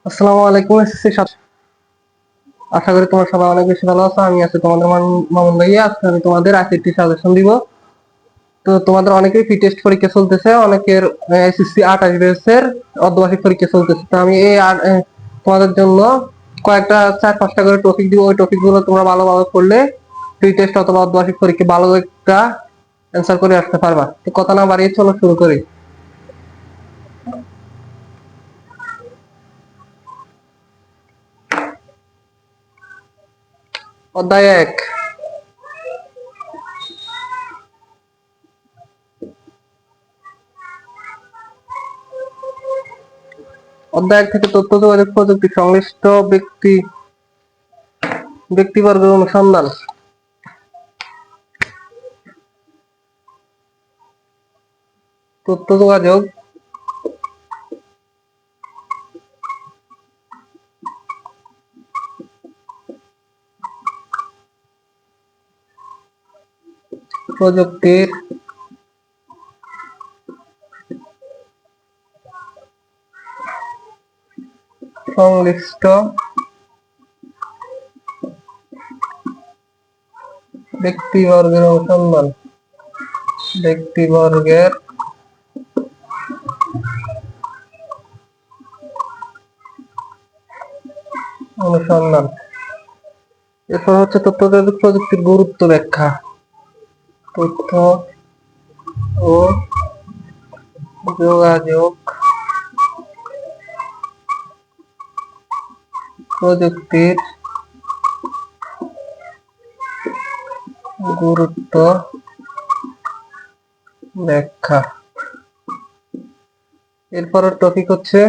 আসসালামু আলাইকুম। আশা করি তোমরা সবাই অনেক বেশি ভালো আছো। আমি আছি তোমাদের মামুন ভাইয়া। আজকে আমি তোমাদের আইসিটি সাজেশন দিব। তো তোমাদের অনেকেই ফি টেস্ট পরীক্ষা চলতেছে, অনেকের এসএসসি 28 ব্যাচের অর্ধবার্ষিক পরীক্ষা চলতেছে। তো আমি তোমাদের জন্য কয়েকটা 4-5টা করে টপিক দিব। ওই টপিক গুলো তোমরা ভালোভাবে পড়লে ফি টেস্ট অথবা অর্ধবার্ষিক পরীক্ষা ভালো একটা অ্যান্সার করে আসতে পারবা। তো কথা না বাড়িয়ে চলো শুরু করি। অধ্যায় 1। অধ্যায় 1 থেকে তথ্য যোগাযোগ প্রযুক্তি সংশ্লিষ্ট ব্যক্তিবর্গের অনুসন্ধান। তথ্য যোগাযোগ প্রযুক্তির সংশ্লিষ্ট ব্যক্তিবর্গের অনুসন্ধান। ব্যক্তিবর্গের অনুসন্ধান। এরপর হচ্ছে তথ্য যোগাযোগ প্রযুক্তির গুরুত্ব ব্যাখ্যা। তথ্য ও যোগাযোগ প্রযুক্তির গুরুত্ব ব্যাখ্যা। এরপরের টপিক হচ্ছে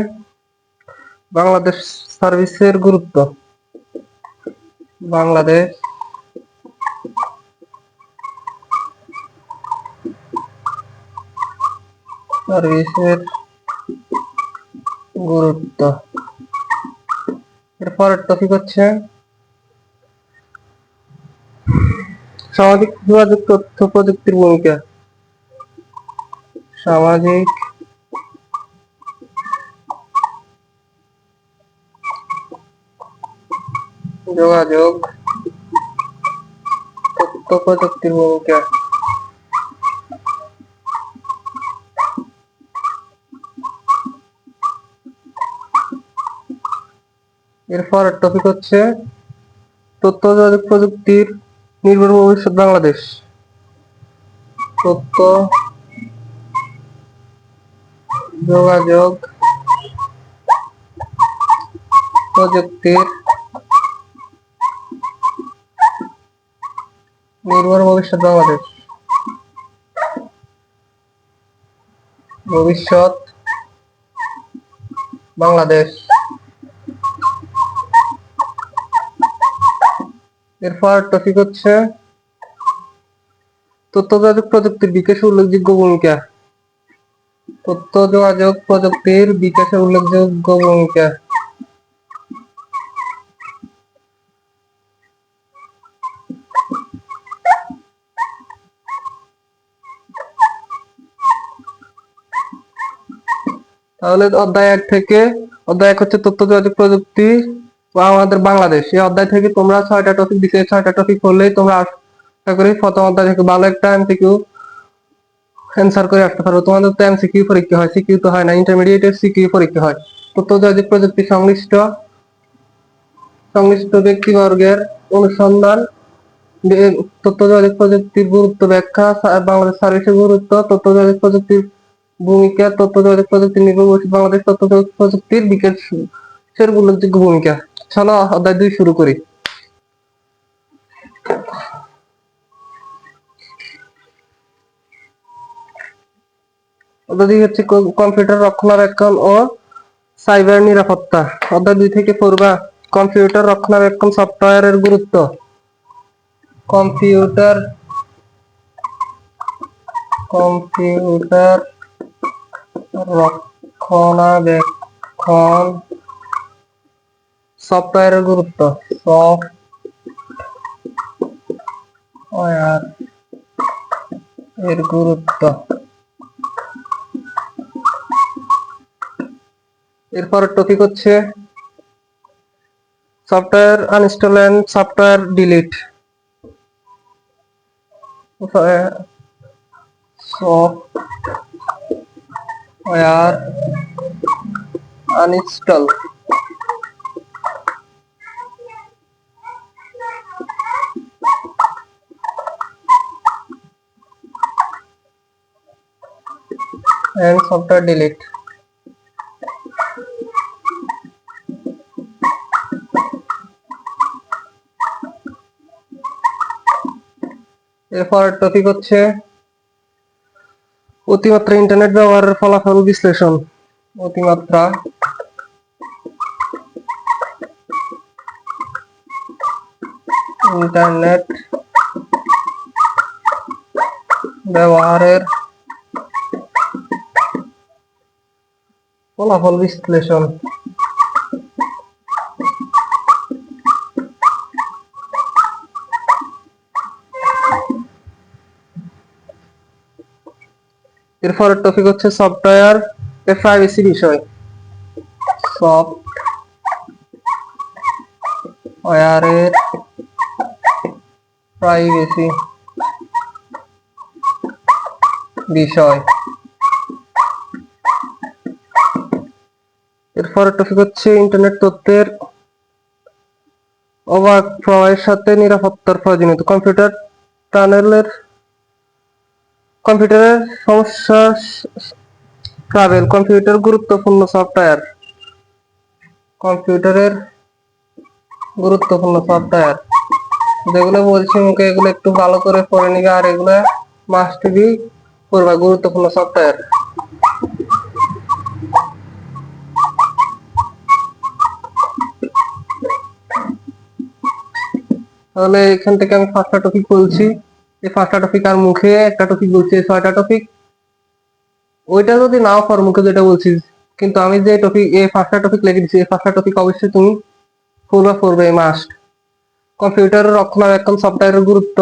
বাংলাদেশ সার্ভিসের গুরুত্ব। বাংলাদেশ সার্ভিসের গুরুত্ব। এরপরের টপিক হচ্ছে সামাজিক যোগাযোগ তথ্য প্রযুক্তির ভূমিকা। সামাজিক যোগাযোগ তথ্য প্রযুক্তির ভূমিকা। এরপরের টপিক হচ্ছে তথ্য যোগাযোগ প্রযুক্তির নির্ভর ভবিষ্যৎ বাংলাদেশ। তথ্য যোগাযোগ প্রযুক্তির নির্ভর ভবিষ্যৎ বাংলাদেশ। ভবিষ্যৎ বাংলাদেশ। এরপর টপিক হচ্ছে তথ্য যোগাযোগ প্রযুক্তির বিকাশে উল্লেখযোগ্য ভূমিকা। তথ্য যোগাযোগ প্রযুক্তির বিকাশে উল্লেখযোগ্য ভূমিকা। তাহলে অধ্যায় 1 থেকে অধ্যায় 1 হচ্ছে তথ্য যোগাযোগ প্রযুক্তি ও আমাদের বাংলাদেশ। এই অধ্যায় থেকে তোমরা 6টা টপিক দিতে, 6টা টপিক পড়লেই তোমরা আশা করি প্রথম অধ্যায় থেকে ভালো একটা এমসিকিউ অ্যান্সার করে আসতে পারবো। তোমাদের তো এমসিকিউ পরীক্ষা হয়, সিকিউ তো হয় না। ইন্টারমিডিয়েটের সিকিউ পরীক্ষা হয়। তথ্য যোগাযোগ প্রযুক্তি সংশ্লিষ্ট ব্যক্তিবর্গের অনুসন্ধান। তথ্য যোগাযোগ প্রযুক্তির গুরুত্ব ব্যাখ্যা। বাংলাদেশ সার্ভিসের গুরুত্ব। তথ্য যোগাযোগ প্রযুক্তির ভূমিকা। তথ্য যোগাযোগ প্রযুক্তির নির্ভর ভবিষ্যৎ বাংলাদেশ। তথ্য যোগাযোগ প্রযুক্তির বিকাশের উল্লেখযোগ্য ভূমিকা। চলো অধ্যায় 2 শুরু করি। অধ্যায় 2 হচ্ছে কম্পিউটার রক্ষণাবেক্ষণ ও সাইবার নিরাপত্তা। অধ্যায় 2 থেকে পড়বা কম্পিউটার রক্ষণাবেক্ষণ সফটওয়্যারের গুরুত্ব। কম্পিউটার রক্ষণাবেক্ষণ সফটওয়্যারের গুরুত্ব। সফটওয়্যার এর গুরুত্ব। এরপরের টপিক হচ্ছে software uninstall and software delete, software uninstall and software delete। এরপর টপিক হচ্ছে অতিমাত্রা ইন্টারনেট ব্যবহারের ফলাফল বিশ্লেষণ। অতিমাত্রা ইন্টারনেট ব্যবহারের ফলাফল বিশ্লেষণ। এরপরের টপিক হচ্ছে সফটওয়্যার প্রাইভেসি বিষয়। সফটওয়্যারের প্রাইভেসি বিষয়। এরপরের টপিক হচ্ছে ইন্টারনেট তথ্যের অবাধ প্রবাহের সাথে নিরাপত্তার প্রয়োজনীয়তা। কম্পিউটারের সমস্যা ট্রাভেল। কম্পিউটার গুরুত্বপূর্ণ সফটওয়্যার। কম্পিউটারের গুরুত্বপূর্ণ সফটওয়্যার যেগুলো বলছি মুখে এগুলো একটু ভালো করে পড়ে নিবে, আর এগুলো মাস্ট বি পড়বা। গুরুত্বপূর্ণ সফটওয়্যার। তাহলে এখান থেকে আমি 5টা টপিক বলছি। এই 5টা টপিক আর মুখে একটা টপিক বলছি, 6টা টপিক ওইটা যদি নাও পার মুখে যেটা বলছিস, কিন্তু আমি যে টপিক এই 5টা টপিক লিখে দিচ্ছি, এই 5টা টপিক অবশ্যই তুমি পড়বে মাস্ট। কম্পিউটারের রক্ষণাবেক্ষণ, সফটওয়্যারের গুরুত্ব,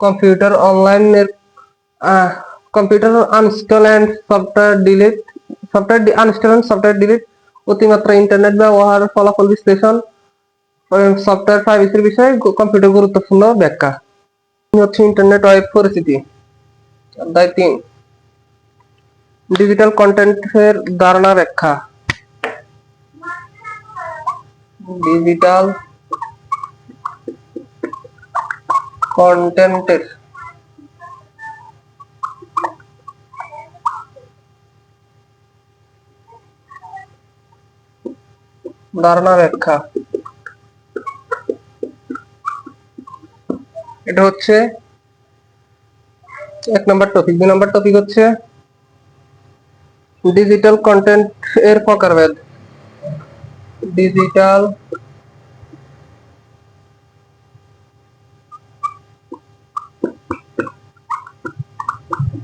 কম্পিউটার অনলাইনের computer uninstall and software delete, software uninstall and software delete, অতিমাত্রা ইন্টারনেট ব্যবহার ফলাফল বিশ্লেষণ, সফটওয়্যার প্রাইভেসির বিষয়ে কম্পিউটার গুরুত্বপূর্ণ ব্যাখ্যা। হচ্ছে ইন্টারনেট ওয়েব পরিস্থিতি। অধ্যায় 3 ডিজিটাল কন্টেন্টের ধারণা ব্যাখ্যা। ডিজিটাল কন্টেন্টের ধারণা ব্যাখ্যা। এটা হচ্ছে 1 নম্বর টপিক। 2 নম্বর টপিক হচ্ছে ডিজিটাল কন্টেন্ট এর প্রকারভেদ। ডিজিটাল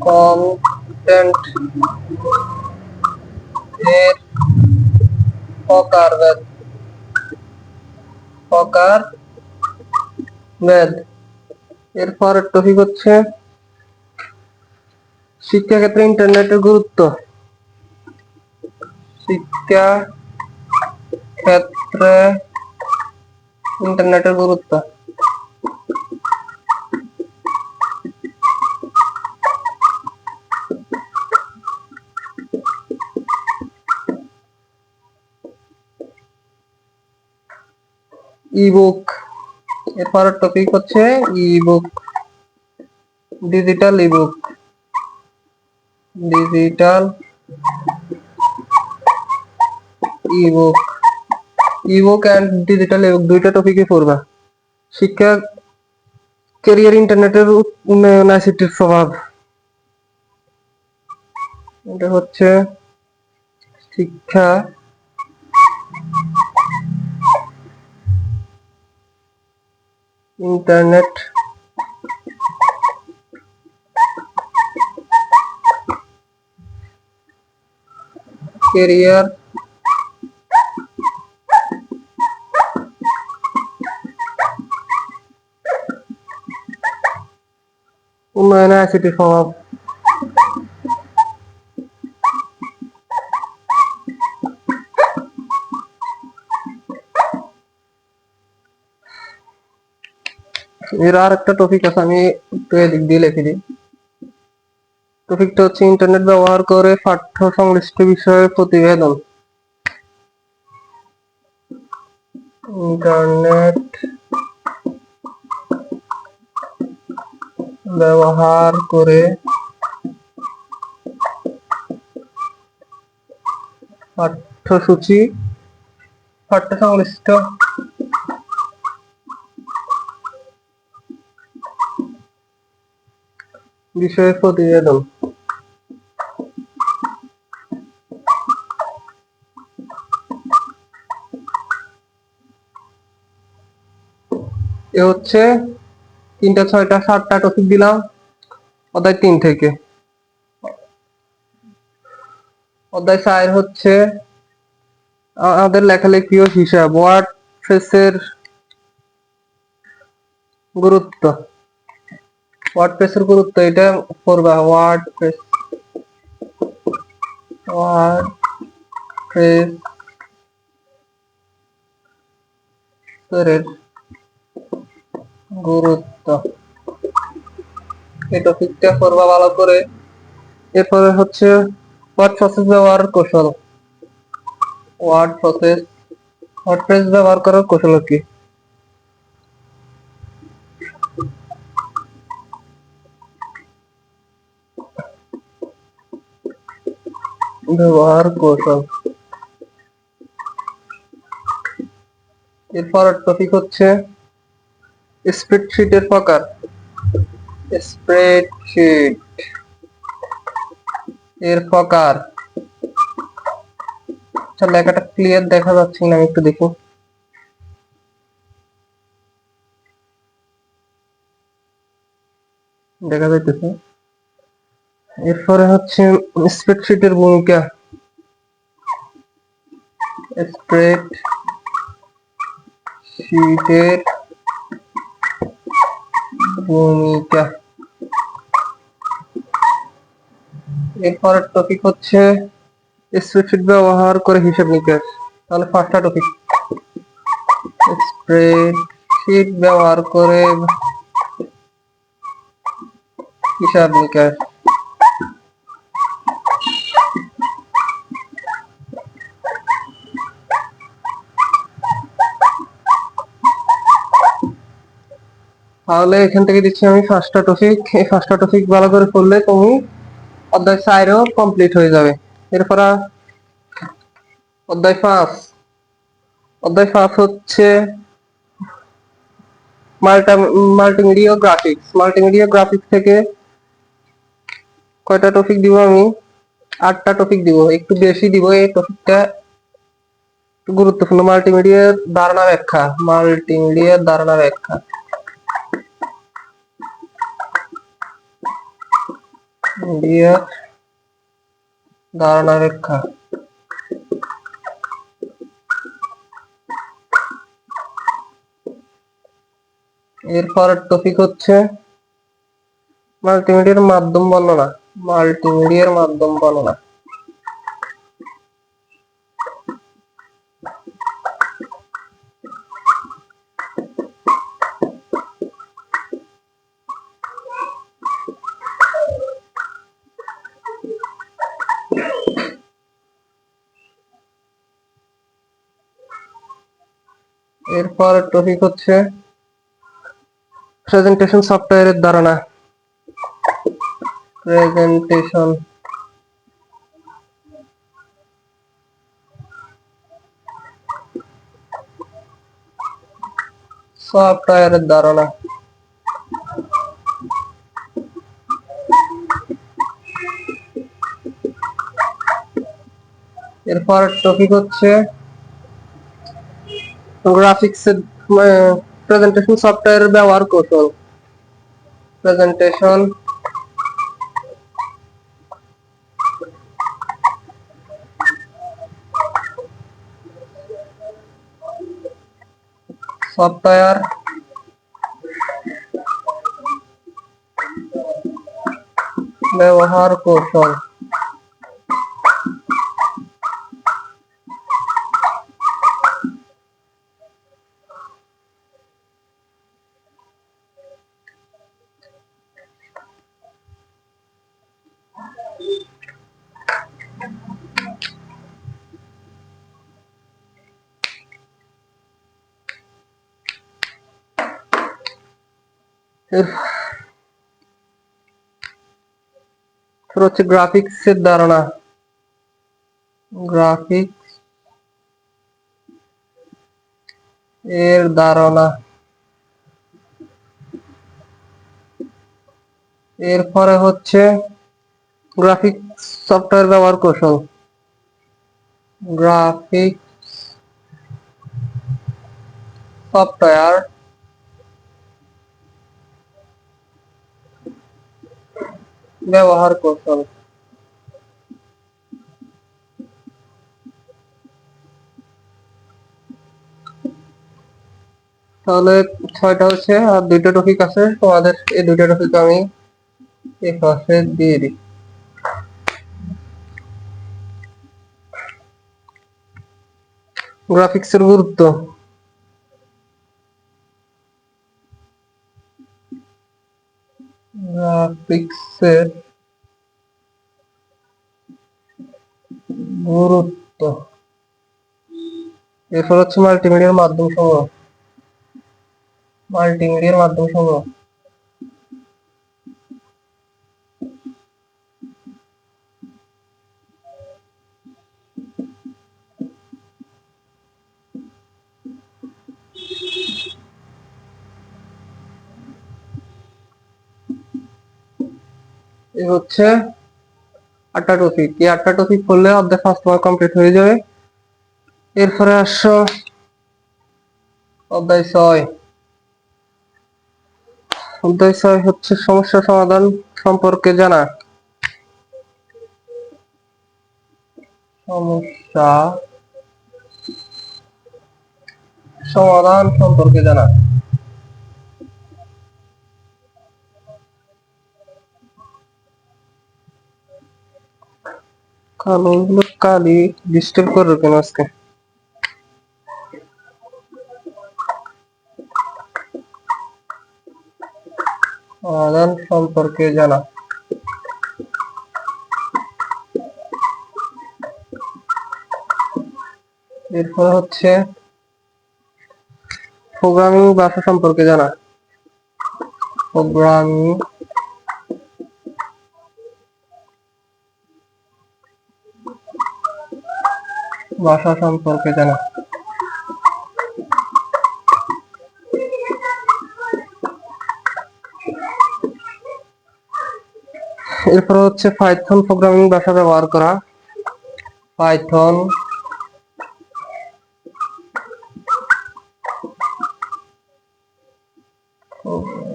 কন্টেন্ট এর প্রকারভেদ। এরপর টপিক হচ্ছে শিক্ষাক্ষেত্রে ইন্টারনেটের গুরুত্ব। শিক্ষা ক্ষেত্রে ইন্টারনেটের গুরুত্ব। ইবুক। এরপর টপিক হচ্ছে ebook. Digital ebook. Digital ebook. Ebook and digital ebook দুইটা টপিকই পড়বা। শিক্ষা ক্যারিয়ার ইন্টারনেটের উন্নয়ন আইসিটির প্রভাব। এটা হচ্ছে শিক্ষা ইন্টারনেট ক্যারিয়ার উন্নয়নে আইসিটির প্রভাব। এর আর একটা টপিক আছে, আমি একটু এদিক দিয়ে লিখে দিই। টপিকটা হচ্ছে ইন্টারনেট ব্যবহার করে পাঠ্য সংশ্লিষ্ট বিষয়ে প্রতিবেদন। ইন্টারনেট ব্যবহার করে পাঠ্যসূচি পাঠ্য সংশ্লিষ্ট বিষয়ে প্রতিবেদন। এ হচ্ছে 3টা 6টা 7টা টপিক দিলাম অধ্যায় 3 থেকে। অধ্যায় 4 হচ্ছে আমাদের লেখালেখি ও হিসাব, ওয়ার্ডপ্রেসের গুরুত্ব। ওয়ার্ডপ্রেসের গুরুত্ব এটা পড়বা। ওয়ার্ডপ্রেসের গুরুত্ব, এই টপিকটা পড়বা ভালো করে। এরপরে হচ্ছে ওয়ার্ড প্রসেস ব্যবহার কৌশল। ওয়ার্ডপ্রেস ব্যবহার করার কৌশল কি? ব্যবহার কৌশল। এরপর টপিক হচ্ছে স্প্রেডশিটের প্রকার। স্প্রেডশিট এর প্রকার। লেখাটা ক্লিয়ার দেখা যাচ্ছে না, আমি একটু দেখি। দেখা যাইতেছে। এরপরে হচ্ছে স্প্রেডশিটের ভূমিকা। স্প্রেডশিটের ভূমিকা। এরপরের টপিক হচ্ছে স্প্রেডশিট ব্যবহার করে হিসাব নিকাশ। তাহলে 5টা টপিক। স্প্রেডশিট ব্যবহার করে হিসাব নিকাশ। তাহলে এখান থেকে দিচ্ছি আমি 5টা টপিক। এই 5টা টপিক ভালো করে পড়লে তুমি অধ্যায় 4ও কমপ্লিট হয়ে যাবে। এরপর অধ্যায় 5। অধ্যায় 5 হচ্ছে মাল্টিমিডিয়া গ্রাফিক্স। মাল্টিমিডিয়া গ্রাফিক্স থেকে কয়টা টপিক দিব আমি? 8টা টপিক দিব, একটু বেশি দিব। এই টপিকটা গুরুত্বপূর্ণ। মাল্টিমিডিয়ার ধারণা ব্যাখ্যা। মাল্টিমিডিয়ার ধারণা ব্যাখ্যা। মিডিয়ার ধারণা ব্যাখ্যা। এরপরের টপিক হচ্ছে মাল্টিমিডিয়ার মাধ্যম বর্ণনা। মাল্টিমিডিয়ার মাধ্যম বর্ণনা। এরপর টপিক হচ্ছে প্রেজেন্টেশন সফটওয়্যারের ধারণা। প্রেজেন্টেশন সফটওয়্যারের ধারণা। এরপর টপিক হচ্ছে গ্রাফিক্স প্রেজেন্টেশন সফটওয়্যারের ব্যবহার কৌশল। প্রেজেন্টেশন সফটওয়্যার ব্যবহার কৌশল। এরপর হচ্ছে গ্রাফিক্স এর ধারণা। গ্রাফিক্স এর ধারণা। এরপরে হচ্ছে গ্রাফিক্স সফটওয়্যার ব্যবহার কৌশল। গ্রাফিক্স সফটওয়্যার ব্যবহার কৌশল। তাহলে 6টা হচ্ছে, আর 2টা টপিক আছে তোমাদের। এই 2টা টপিক আমি এই পাশে দিয়ে দিই। গ্রাফিক্স এর গুরুত্ব। গ্রাফিক্সের গুরুত্ব। এরপর হচ্ছে মাল্টিমিডিয়ার মাধ্যম সমূহ। মাল্টিমিডিয়ার মাধ্যম সমূহ। এই হচ্ছে 8টা টপিক। এই 8টা টপিক পড়লে অর্ধেক ফার্স্ট তোমার কমপ্লিট হয়ে যাবে। এরপরে আসো অধ্যায় 6। অধ্যায় 6 হচ্ছে সমস্যা সমাধান সম্পর্কে জানা। সমস্যা সমাধান সম্পর্কে জানা। কালোগুলো কালি ডিস্টার্ব করো কেন আজকে? সমাধান সম্পর্কে জানা। এরপর হচ্ছে প্রোগ্রামিং ভাষা সম্পর্কে জানা। প্রোগ্রামিং ভাষা সম্পর্কে জানা। এরপর হচ্ছে পাইথন প্রোগ্রামিং ভাষা ব্যবহার করা। পাইথন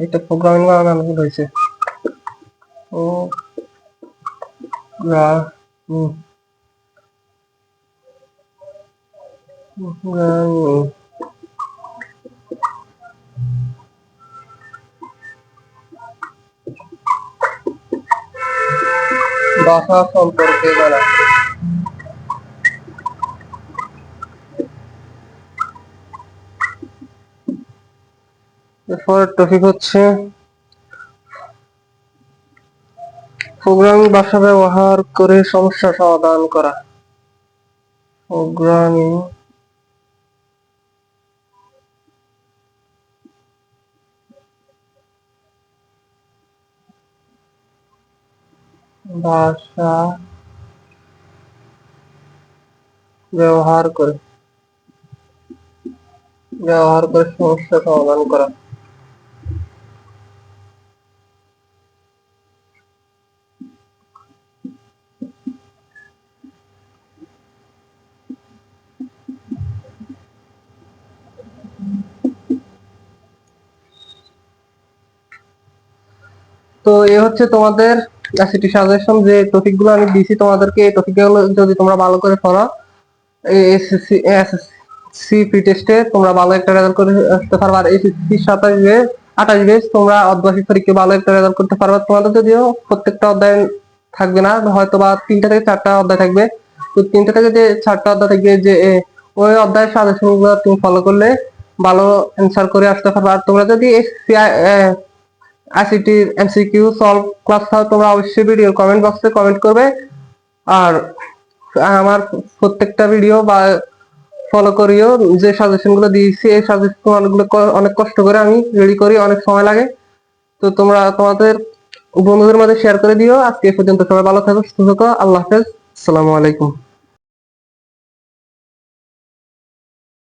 এটা প্রোগ্রামিং বানানো ভুল হয়েছে। ভাষা সম্পর্কে জানা। এরপর টপিক হচ্ছে প্রোগ্রামিং ভাষা ব্যবহার করে সমস্যা সমাধান করা। প্রোগ্রামিং ভাষা ব্যবহার করে সমস্যা সমাধান করা। তো এ হচ্ছে তোমাদের আইসিটি সাজেশন। যে টপিক গুলো আমি দিছি তোমাদেরকে, এই টপিক গুলো যদি তোমরা ভালো করে পড়ো, এসএসসি প্রি টেস্টে তোমরা ভালো একটা রেজাল্ট করে আসতে পারবা। আর এসএসসি 28 বেস তোমরা অর্ধবার্ষিক পরীক্ষায় ভালো একটা রেজাল্ট করতে পারবা। তোমাদের যদিও প্রত্যেকটা অধ্যায় থাকবে না, হয়তো বা 3টা থেকে 4টা অধ্যায় থাকবে। তো 3টা থেকে যে 4টা অধ্যায় থাকবে, যে ওই অধ্যায়ের সাজেশন গুলো তুমি ফলো করলে ভালো অ্যান্সার করে আসতে পারবা। আর তোমরা যদি আইসিটির এমসিকিউ সলভ ক্লাস চাও, তোমরা অবশ্যই ভিডিও কমেন্ট বক্সে কমেন্ট করবে। আর আমার প্রত্যেকটা ভিডিও বা ফলো করিও। যে সাজেশন গুলো দিয়েছি এই সাজেশন গুলো অনেক কষ্ট করে আমি রেডি করি, অনেক সময় লাগে। তো তোমরা তোমাদের বন্ধুদের মাঝে শেয়ার করে দিও। আজকে এই পর্যন্ত, সবাই ভালো থাকো, সুস্থ থাকো, আল্লাহ হাফেজ, আসসালামু আলাইকুম।